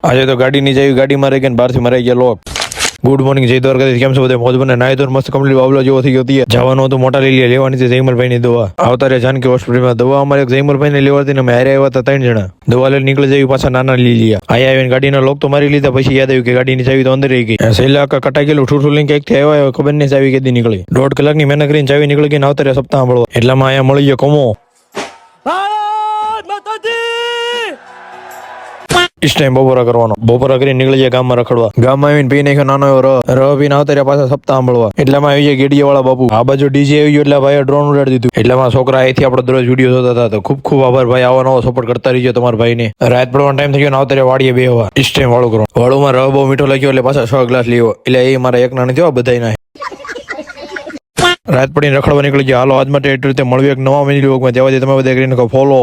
આજે તો ગાડીની ચાવી ગાડીમાં રહી ગઈ ને બહારથી મરાઈ ગયા લોક. ગુડ મોર્નિંગ, જય દ્વારકાધીશ. કેમ છો બધા? મોજ બને નાય તો મસ્ત કમ્પ્લીટ બાબલો જેવો થઈ ગયો હતી. જવાનું હતું મોટા લીલી લેવાની છે જયમલભાઈ ની દવા. આવતા રે જાનકી હોસ્પિટલમાં દવા અમારે જયમલભાઈ ને લેવાતી ને અમે હારે આવ્યા હતા 3 જણા. દવા લઈને નીકળી જઈ પાછા નાના લીલિયા. આયા આવીને ગાડીના લોક તો મારી લીધા. પછી યાદ આવ્યું કે ગાડીની ચાવી તો અંદર રહી ગઈ. સહેલા કટાઈ ગયેલું ઠૂઠું લઈને ક્યાંક થી આવ્યા ખબર નહીં ચાવી કેદી નીકળી. 1.5 કલાકની મહેનત કરીને ચાવી નીકળી ગઈ ને આવતા રે સપ્તાહ સાંભળવા. એટલામાં અહીંયા મળી ગયો કમો. ઇસ ટાઈમ બપોરા કરવાનો. બપોરા કરીને નીકળી જાય ગામમાં રખડવા. ગામમાં આવીને પી નાખ્યો નાનો એવો રહ પીને આવતા રહ્યા પાછા સપ્તાહ સાંભળવા. એટલામાં આવી જાય ગેડિયા વાળા બાપુ. આ બાજુ ડીજે આવી ગયો એટલે ભાઈ ડ્રોન ઉડાડી દીધું. એટલામાં છોકરા અહીંથી આપણે દરરોજ વિડીયો જોતા હતા. તો ખૂબ ખૂબ આભાર ભાઈ, આવો નવો સપોર્ટ કરતા રહીજો તમારા ભાઈને. રાત પડવાનો ટાઈમ થઈ ગયો ને આવતા રહ્યા વાડીએ બેહવા. ઇસ ટાઈમ વાળું કરો. વાળુમાં રહ બહુ મીઠો લાગ્યો એટલે પાછા 6 ગ્લાસ લેવો. એટલે એ મારા એક ના નથી થયો બધા ના. રાત પડીને રખડવા નીકળી ગયા. હાલો આજ માટે એટલું રીતે મળવી એક નવા મિની વ્લોગમાં. જવા દે તમે બધા કરીને ફોલો.